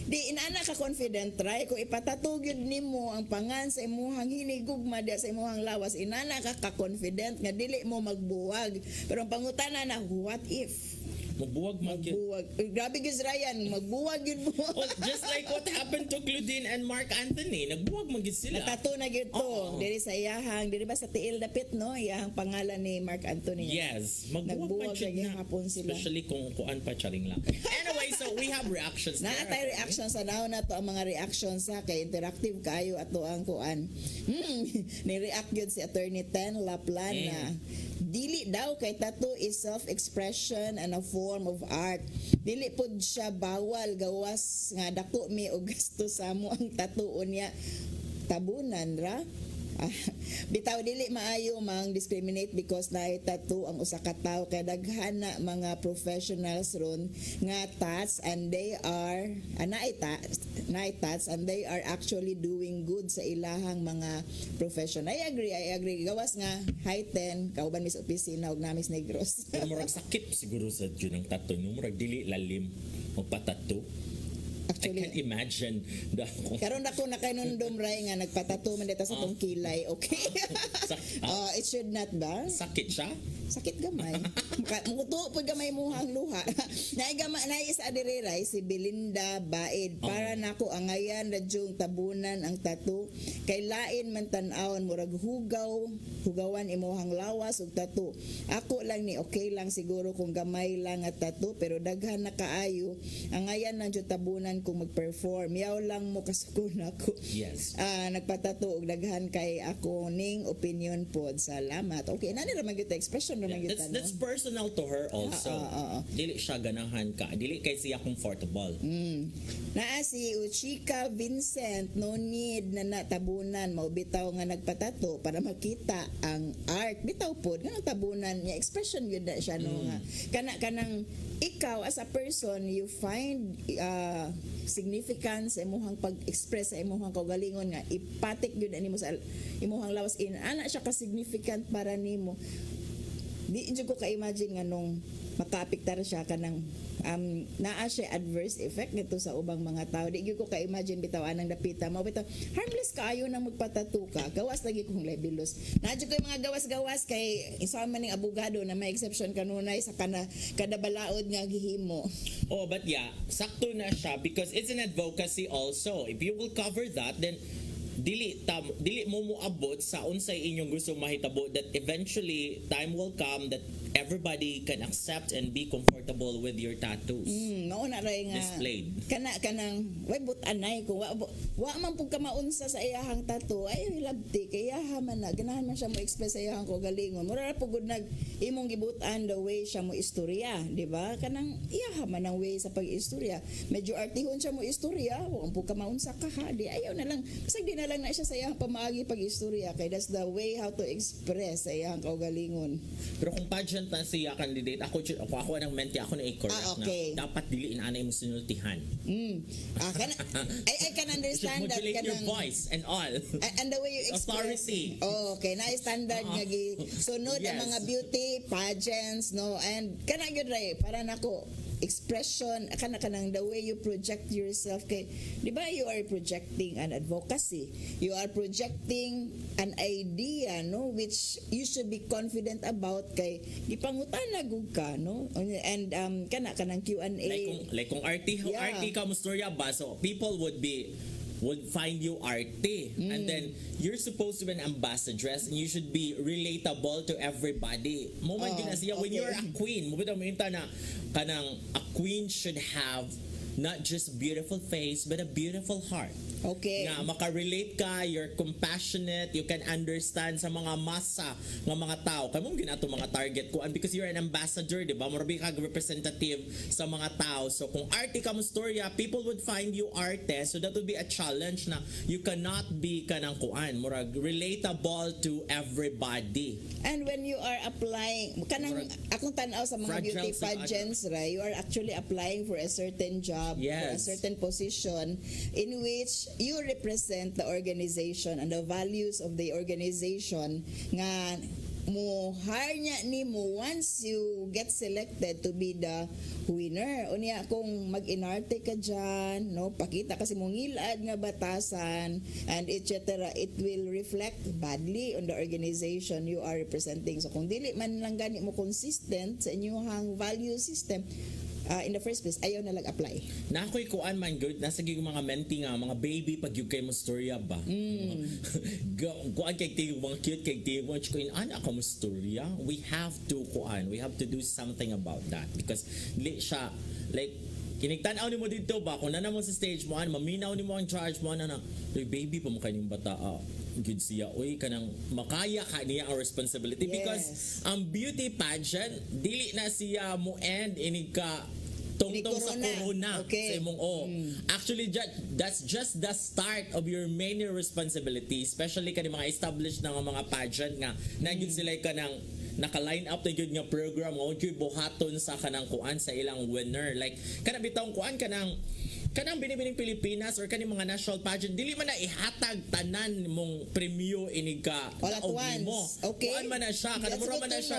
Di inana ka confident, try kung ipatato gyud nimo ang pangan sa imuhang hinigugma diha sa imuhang lawas, inana ka confident nga dili mo magbuwag. Pero ang pangutana na, what if? Magbuwag. Grabe gis Ryan, magbuwag yun mo. Just like what happened to Claudine and Mark Anthony, nagbuwag magid sila. Natato na gyud to. Diri sa iyahang, diri ba sa tiil dapit, no? Iyahang pangalan ni Mark Anthony. Yes, magbuwag na hapon sila. Especially kung kuan pa charing lang. Anyway, so we have reactions there. Naatay reactions sa daw na to, ang mga reactions sa kay interactive kayo ato ang kuan. Ni-react gyud si Attorney Ten Laplan na dili daw kay tattoo is self-expression and a form of art. Dili pod siya bawal gawas nga dako mi og gasto sa mo ang tattoo niya. Tabunan ra. Bitaw dili maayo mang discriminate because naay tattoo ang usa ka tawo kay daghan na mga professionals ron nga tats and they are naay tats and they are actually doing good sa ilahang mga profession. I agree gawas nga heighten kauban mis opisina og namis negros. Pero murag sakit siguro sa jud ang tattoo no, murag dili lalim magpatattoo. Actually, I can't imagine. Karon ako na kay nundom ray nga nagpatato man dito sa tong kilay. Okay. It should not ba? Sakit siya? Sakit gamay. Mukuto pag gamay muhang luha. Naay isa diri ray si Belinda Baid. Para nako angayan radyong tabunan ang tattoo. Kay lain man tan-awon murag hugawan imuhang lawas ug tattoo. Ako lang ni okay lang siguro kung gamay lang at tattoo, pero daghan na kaayo angayan nang jud tabunan kung mag-perform. Yaw lang mo kasukon ako. Yes. Nagpatato og daghan kay ako ning opinion pod. Salamat. Okay, nani ra man gyud expression ra man gyud tanong. That's personal to her also. Dili siya ganahan ka. Dili kay siya comfortable. Naa si Uchika Vincent, no need na natabunan mao bitaw nga nagpatato para makita ang art. Bitaw pod nga tabunan niya expression gyud na siya no nga. Kanang ikaw as a person you find significance sa imong pag-express sa imong kaugalingon nga ipatik gyud nimo sa imong lawas ana siya ka significant para nimo. Di jud ko ka-imagine nga nung makaapektar siya kanang naa siya adverse effect nito sa ubang mga tao. Di gyud ko ka-imagine bitaw anang dapita mo bitaw harmless kaayo nang magpatato ka. Gawas lagi kong lebelos. Nadyo ko yung mga gawas-gawas kay isa man ning abogado na may exception kanunay sa kada balaod nga gihimo. Oh, but yeah, sakto na siya because it's an advocacy also. If you will cover that, then dili mo moabot sa unsay inyong gusto mahitabo, that eventually time will come that everybody can accept and be comfortable with your tattoos. Mao na ray nga displayed. Kanang way butanay ko wa man pug ka maunsa sa iyahang tattoo ay labti kay iyaha man na ganahan man siya mo express sa iyahang kogalingon. Mura ra pugod nag imong gibutan the way siya mo istorya, di ba? Kanang iyaha man ang way sa pag-istorya. Medyo artihon siya mo istorya, wa pug ka maunsa ka ha. Di ayaw na lang. Kasi di na lang na siya sa iyahang pamaagi pag-istorya kay that's the way how to express sa iyahang kaugalingon. Pero kung pageant na siya candidate, ako ang mentee, ako na i-correct okay. na dapat dili inanay mo sinultihan. I can understand that modulate your voice and all. And the way you express. Authority. Okay, na standard nga gi sunod ang Yes. mga beauty pageants, no, and kana gyud ray para nako expression kanang the way you project yourself kay di ba you are projecting an advocacy, you are projecting an idea, no, which you should be confident about kay gipangutana gud ka, no, and kanang Q&A Like kung RT ka mo storya ba, so people would find you arty, and then you're supposed to be an ambassadress and you should be relatable to everybody. Moment din na siya when you're a queen, mo bitaw mo inta na kanang a queen should have not just beautiful face but a beautiful heart. Okay. Nga makarelate ka, you're compassionate, you can understand sa mga masa ng mga tao. Kaya mong ginato mga target ko, and because you're an ambassador, di ba? Murabi ka representative sa mga tao. So kung arte ka mo storya, people would find you arte. So that would be a challenge na you cannot be kanang kuan. Murag relatable to everybody. And when you are applying, kanang akong tanaw sa mga beauty pageants, right, you are actually applying for a certain job, for a certain position in which you represent the organization and the values of the organization nga mo hire niya nimo once you get selected to be the winner. Unya kung mag-inarte ka dyan, no, pakita kasi mong ngilad nga batasan and etc. It will reflect badly on the organization you are representing. So kung dili man lang gani mo consistent sa inyong value system, in the first place, ayaw na apply. Na ako'y kuan man good, nasa gig mga menti nga, mga baby pag yung kayo mo storya ba? Kuan kay tigong mga cute, kay tigong mga chikoin, anak ka mo storya? We have to do something about that because li siya, like, kinigtanaw ni mo dito ba, kung na mo sa stage mo, maminaw ni mo ang charge mo, like, baby pa mo kanyang bata, good siya, uy, kanang makaya ka niya ang responsibility because ang beauty pageant, dili na siya mo end inig ka tungtong sa corona. Okay. Sa imong actually that's just the start of your main responsibility, especially kani mga established na mga pageant nga nagyud sila kanang naka-line up na yun nga program o yung buhaton sa kanang kuan sa ilang winner, like kanang bitawng kuan kanang binibining Pilipinas or kaning mga national pageant, dili man na ihatag tanan mong premyo inig ka all at once. Okay. Kuan man na siya, kada mura man na siya,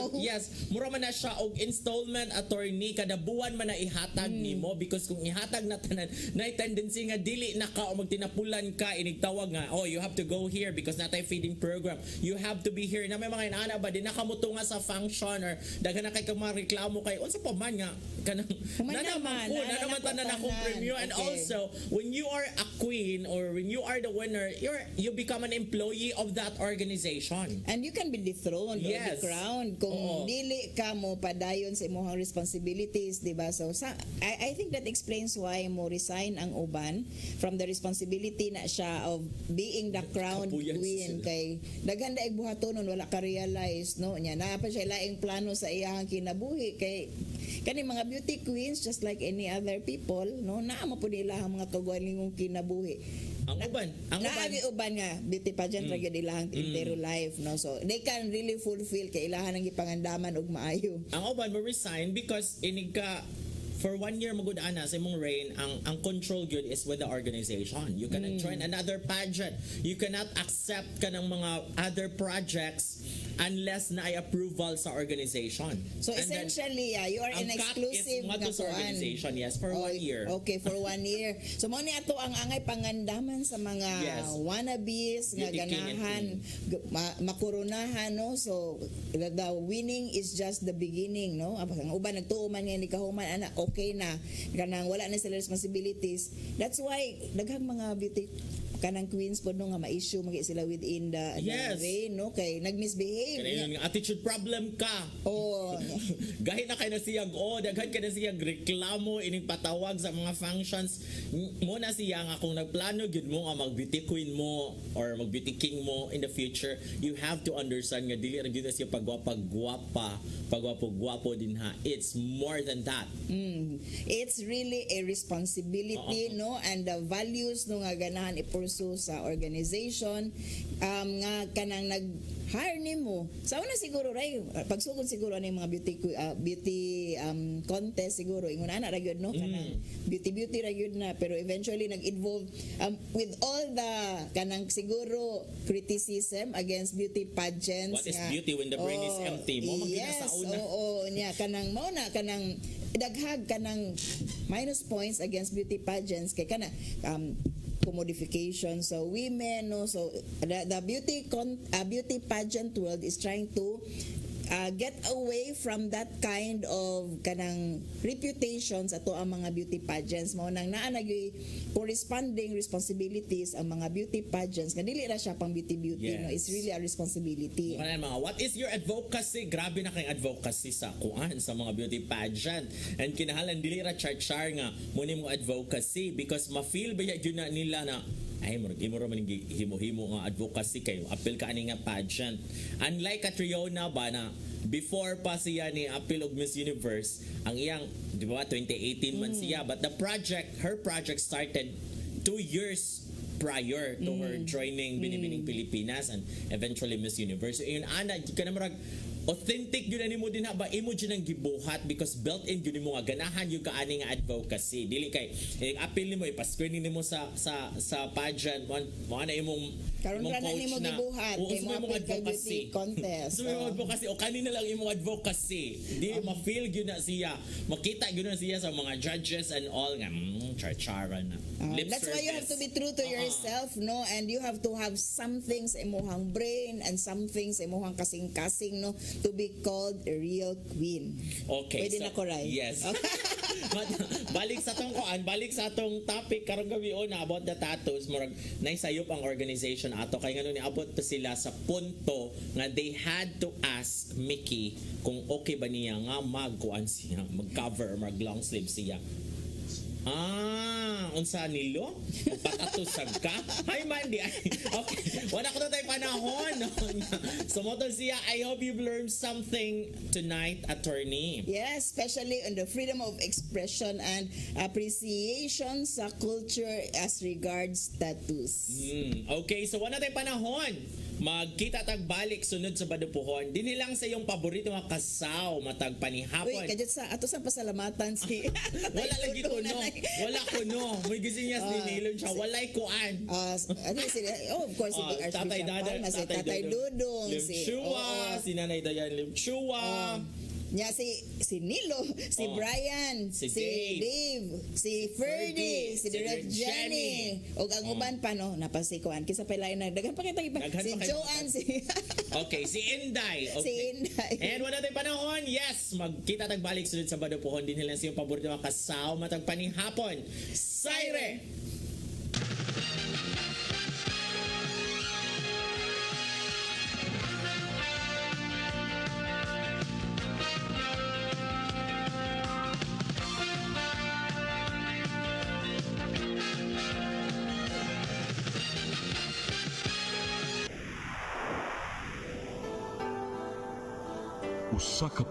mura man na siya og installment attorney, kada buwan man na ihatag nimo because kung ihatag na tanan, na tendency nga dili na ka o magtinapulan ka inig tawag nga, oh, you have to go here because natay feeding program, you have to be here na may mga inaana ba di nakamuto nga sa function or daghan na kay kag mga reklamo kay unsa pa man nga kanang nanaman tanan akong premyo. And also, when you are a queen or when you are the winner, you become an employee of that organization. And you can be dethroned or decrowned kung dili ka mo padayon sa imong responsibilities, di ba? So I think that explains why mo resign ang uban from the responsibility na siya of being the crowned queen kay daghan daig buhatonon wala ka realize, no, nya na pa siya laing plano sa iyang kinabuhi kay kani mga beauty queens just like any other people, no, naa mo pud nila ang mga kaugalingong kinabuhi. Ang uban nga beauty pageant ra gyud ilang entire life, no, so they can really fulfill kay ilahan ang gipangandaman og maayo. Ang uban mo resign because inig ka for 1 year magud ana sa imong reign, ang control gyud is with the organization. You cannot join another pageant. You cannot accept kanang mga other projects unless na ay approval sa organization. So And then, essentially, you are ang an cut exclusive is mga to sa organization, yes, for 1 year. Okay, for 1 year. So mo ni ato ang angay pangandaman sa mga Yes. wannabes nga Beauty king and ganahan makurunahan, no? So the winning is just the beginning, no? Ang uban nagtuo man nga ni kahuman ana, okay na kanang wala na sila responsibilities. That's why daghang mga beauty kanang queens po no nga ma-issue magi sila within the Yes. way, no? Kay nagmisbehave. Kaya nga attitude problem ka. Oh, Gahit na kay na siyag daghan ka na siyag reklamo ining patawag sa mga functions mo na siya nga kung nagplano gyud mo nga mag-beauty queen mo or mag-beauty king mo in the future, you have to understand nga dili ra gyud na siya pagwapo din ha. It's more than that. it's really a responsibility, no, and the values no nga ganahan i-pursue sa organization nga kanang nag-hire nimo. Sa una siguro ray pagsugod siguro ani mga beauty contest siguro ingon ana ra gyud no kanang beauty ra gyud na, pero eventually nag-involve with all the kanang siguro criticism against beauty pageants. What is beauty when the brain is empty? Mo man Yes, sa una. oo, niya kanang mao na kanang daghag kanang minus points against beauty pageants kay kana commodification so women, no, so the beauty pageant world is trying to get away from that kind of kanang reputations ato ang mga beauty pageants. Mao nang naa nagyoy corresponding responsibilities ang mga beauty pageants nga dili ra siya pang beauty, Yes. no, it's really a responsibility. Mga what is your advocacy? Grabe na kayong advocacy sa kuan sa mga beauty pageant. And kinahalan dili ra char nga muni mo advocacy because ma-feel ba yun na nila na ay mo ra man himo-himo nga advocacy kayo. Apil ka ani nga pageant. Unlike Catriona ba na before pa siya ni apil og Miss Universe, ang iyang di ba 2018 man siya, but her project started 2 years prior to her joining Binibining Pilipinas and eventually Miss Universe. So, yun ana ka na marag authentic yun ani mo din ha ba imo yun ang gibuhat because built in yun mo nga ganahan yung kaani nga advocacy dili kay apil nimo ipa-screening nimo sa pageant mo na imong Karon ra na nimo gibuhat kay mo apil kay beauty contest. So imong advocacy o kanina lang imong advocacy. Di ma-feel gyud na siya. Makita gyud na siya sa mga judges and all nga char-chara na. Lip That's why you have to be true to yourself, no, and you have to have some things sa imong brain and some things sa imong kasing-kasing, no, to be called a real queen. Okay. Pwede na ko, Ray? Yes. balik sa atong topic karong gabi na about the tattoos, murag naisayop ang organization ato kay ngano ni abot pa sila sa punto nga they had to ask Mickey kung okay ba niya nga magkuan siya, mag-cover or mag-long sleeve siya. Unsa nilo? Patatusag ka? Hi, Mandy. Okay. Wala ko na tayo panahon. So, motor siya, I hope you've learned something tonight, attorney. Yes, especially on the freedom of expression and appreciation sa culture as regards tattoos. Okay, so wala tayo panahon. Magkita tag balik sunod sa Badupuhon. Dili lang sa iyong paborito nga kasaw matag panihapon. Uy, kadyo sa ato sa pasalamatan si Wala lagi kuno. Wala kuno. May gising niya sinilon siya. Walay kuan. Of course, si Tatay Dada, Tatay Dudong, Limchua, si Nanay Dayan Limchua. Nya si Nilo, si Brian, si si Dave, si Ferdy, si Direct Jenny, ug ang uban pa no napasikuan kisa pa lain na daghan pa kita si Joanne Okay, si Inday. Okay. Si Inday. And wala tayong panahon. Yes, magkita tagbalik sunod sa Badupuhon din nila sa iyong paborito mga kasaw matag panihapon. Saire. Usa ka